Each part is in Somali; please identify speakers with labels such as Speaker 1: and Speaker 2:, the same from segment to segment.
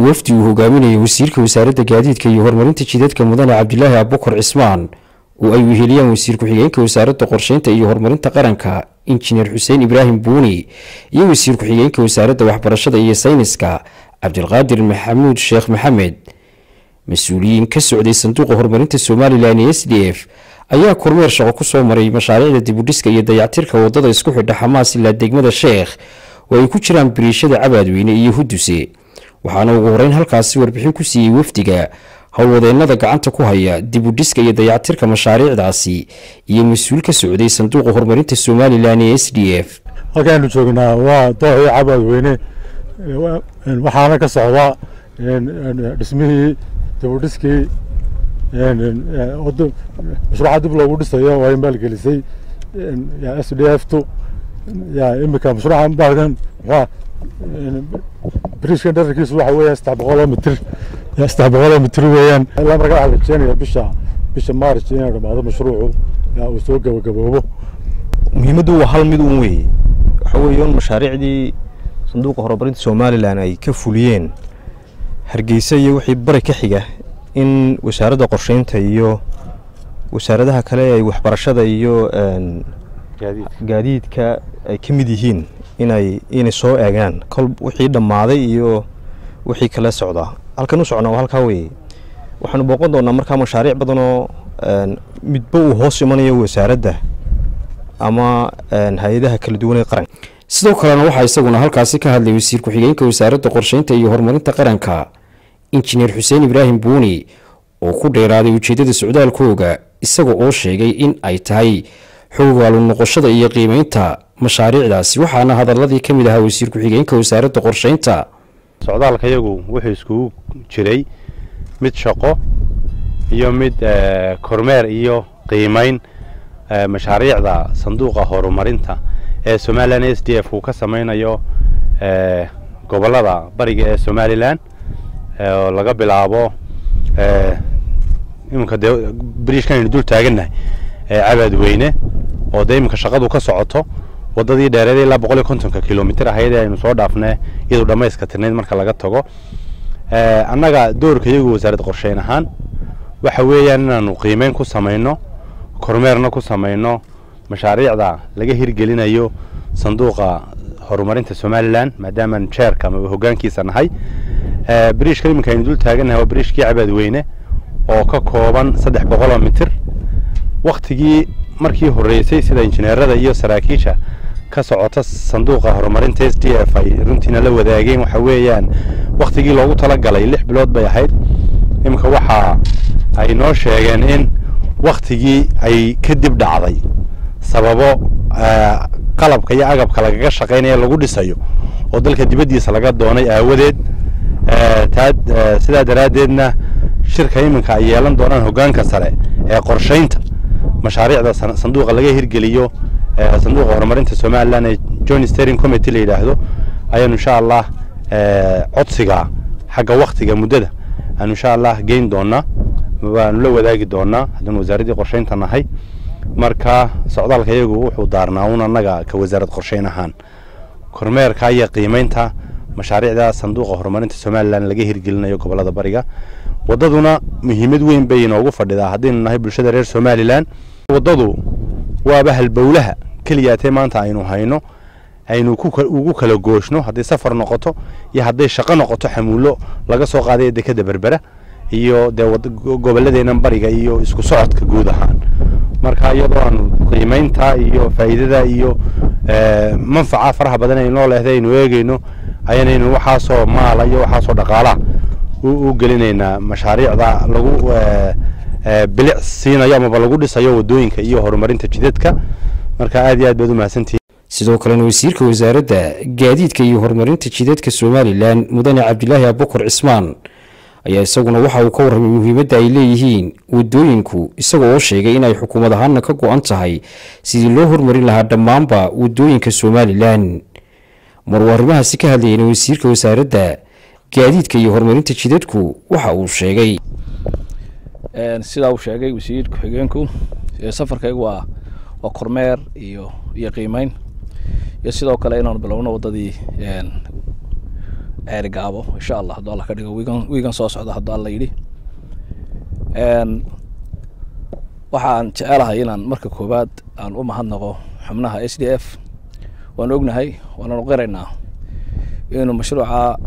Speaker 1: wafdi uu hogaaminayay wasiirka wasaaradda gaadiidka iyo horumarinta jidadka mudane cabdilaahi abubakar cismaan oo ay weheliyaan wasiir ku-xigeenka wasaaradda qorsheynta iyo horumarinta qaranka injineer xuseen ibraahim buuni iyo wasiir ku-xigeenka wasaaradda waxbarashada iyo sayniska cabdilqaadir maxamuud sheekh maxamed. mas-uuliyiin ka socday sanduuqa horumarinta somalilan ee SDF ayaa kormeer shaqo ku soo maray mashaariicda dibudhiska iyo dayactirka wadada isku xidha Xamaas ilaa degmada Sheekh oo ay ku jiraan biriishada Cabaadweyne iyo Huduse. waxaana ugu horeyn halkaasi warbixin ku siiyay wafdiga howlwadeennada gacanta ku haya dibudhiska iyo dayactirka mashaariicdaasi iyo mas-uul ka socday sanduuqa horumarinta somalilan ee SDF.
Speaker 2: halkaanu joognaa waa dooxii Cabaadweyne waxaana ka socda dhismihii dibudhiskii mashruuca dib loogu dhisayo oo ay maalgelisay SDF-tu imika mashruuca baagan biriishkan dherarkiisu waxa weeye 300 mitir weeyaan. ilaa markaa waxaa la rajeynayaa bisha Maarch inay dhamaado mashruucu uu soo gabagaboobo.
Speaker 3: muhiimaddu waa hal mid uun weeye waxa weeye mashaariicdii sanduuqa horumarinta somalilan ay ka fuliyeen Hargeysa iyo wixii bari ka xiga in wasaaradda qorsheynta iyo wasaaradaha kale ay waxbarashada iyo gaadiidka ay ka mid yihiin inay soo eegaan kol wixii dhamaaday iyo wixii kala socda. halkan u socnaa halka weeye waxaanu booqan doonaa markaa mashaariic badan oo midba uu hoos imanayo wasaaradda ama hay'adaha kala duwan ee qaranka.
Speaker 1: sidoo kalena waxaa isaguna halkaasi ka hadlay wasiir ku-xigeenka wasaaradda qorsheynta iyo horumarinta qaranka injineer xuseen ibraahim buuni oo ku dheeraaday ujeedada socdaalkooga isaga oo sheegay in ay tahay xogaalu noqoshada iyo qiimeynta mashaariicdaasi. waxaana hadaladii ka mid ahaa wasiir ku-xigeenka wasaaradda qorsheynta.
Speaker 4: socdaalka iyagu wuxuu iskugu jiray mid shaqo iyo mid kormeer iyo qiimeyn mashaariicda sanduuqa horumarinta ee Somaliland SDF uu ka samaynayo gobolada bariga ee Somaliland oo laga bilaabo imka biriishkan dul taaganahay Cabaadweyne oo deemka shaqadu ka socoto wadadii dheereed ilaa 150 kilomitir ahayd aynu soo dhaafnay iyadoo dhamayska tirneed marka laga tago. annaga doorka iyagu wasaaradda qorsheyn ahaan waxa weeyaan inaanu qiimeyn ku sameeyno kormeerna ku sameeyno mashaariicda laga hirgelinayo sanduuqa horumarinta Somaliland maadaama chairka ama hoggaankiisa nahay. biriishka imika aynu dul taaganahay waa biriishkii Cabaadweyne oo ka kooban 300 mitir. waqtigii markii horeysay sida injineerada iyo saraakiisha ka socota sanduuqa horumarinta SDF ay runtiina la wadaageen waxa weeyaan waqtigii loogu tala galay 6 bilood bay ahayd. imika waxa ay noo sheegeen in waqtigii ay ka dib dhacday sababo qalabka iyo agabka laga shaqeynayo lagu dhisayo oo dalka dibadiisa laga doonay aawadeed. sidaa daraadeedna shirka iminka ay yeelan doonaan hoggaanka sare ee qorsheynta mashaariicda sanduuqa laga hirgeliyo sanduuqa horumarinta Somaliland ee Joint Steering Committee la yiraahdo ayaan insha Allah codsiga xagga waqtiga muddada aan insha Allah geyn doona waan la wadaagi doona haddii wasaaradda qorsheynta nahay. marka socdaalka iyagu wuxuu daarnaa annaga ka wasaaradda qorsheyn ahaan kormeerka iyo qiimeynta mashaariicda sanduuqa horumarinta Somaliland laga hirgelinayo gobolada bariga. wadaduna muhiimad weyn bay inoogu fadhidaa haddii nahay bulshada reer Somaliland. wadadu waa bahal bowlaha kaliyaatay maanta aynu hayno aynu ugu kala gooshno haddii safar noqoto iyo haddii shaqo noqoto xamuulo laga soo qaaday dekada Berbera iyo gobolladeena bariga iyo isku socodka guud ahaan. marka iyadoo aan qiimeynta iyo faa'iidada iyo manfaca faraha badan ay noo leedahay inuu eegayno ayaynu waxa soo maal iyo waxa soo dhaqaalaha u gelinayna mashaariicda lagu bilic siinayo ama lagu dhisayo wadooyinka iyo horumarinta jidadka. marka aad iyo aad baad u mahadsantihiin.
Speaker 1: sidoo kale wasiirka wasaaradda gaadiidka iyo horumarinta jidadka Somaliland mudane cabdilaahi abubakar cismaan ayaa isaguna waxa uu ka warramay muhiimadda ay leeyihiin wadooyinku isaga oo sheegay in ay xukuumad ahaan ka go'an tahay sidii loo horumarin lahaa dhammaanba wadooyinka Somaliland. marwarimahaasi ka hadlayay wasiirka wasaaradda gaadiidka iyo horumarinta jidadku waxa uu sheegay
Speaker 5: sida uu sheegay wasiir ku-xigeenku safarkaygu waa kormeer iyo qiimeyn iyo sidoo kale inaan bilowno wadadii ceeri gaabo insha allah hadduu alla ka dhigo wiigan soo socda hadduu alla yidhi waxaan jecelahay inaan marka koowaad aan u mahadnaqo xubnaha SDF waan ognahay waananu qiraynaa inuu mashruuca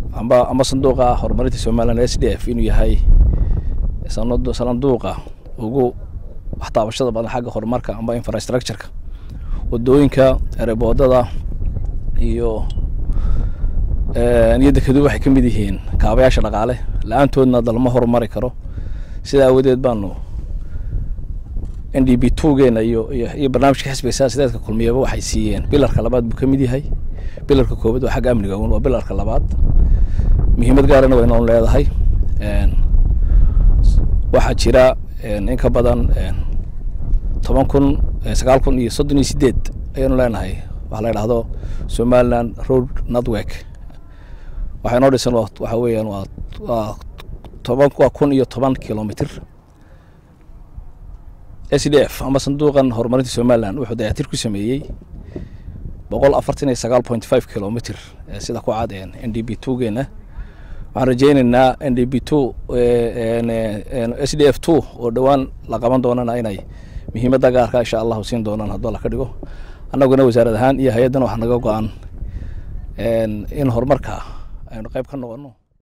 Speaker 5: ama sanduuqa horumarinta Somaliland SDF inuu yahay sanduuqa ugu waxtaabashada badan xagga horumarka ama infrastructure-ka wadooyinka ereeboodada iyo dekedu waxay ka mid yihiin kaabayaasha dhaqaale la'aantoodna dalma horumari karo sidaa awadeed baanu NDP2 geena iyo barnaamijka xisbiga siyaasadeedka kulmiyaba waxay siiyeen bilarka labaad buu ka mid yahay bilarka koobaad waa xagga amniga waa bilarka labaad muhiimad gaarana way noon leedahay waxa jira in ka badan 9,938 ayaynu leenahay waxa la yiraahdo Somaliland Road Network waxay noo dhisan waxa weeyaan waa 10,010 kilomitir SDF ama sanduuqan horumarinta Somaliland wuxuu dayactir ku sameeyay 149.5 kilomitir sida ku cad NDP2 geena waxaan rajaynaynaa NDP2 SDF2 oo dhawaan la qaban doonana inay muhiimadda gaarka insha Allah siin doonaan haddii la ka dhigo annaguna wasaarad ahaan iyo hay'adan waxa naga go'an in horumarka aynu qayb ka noqono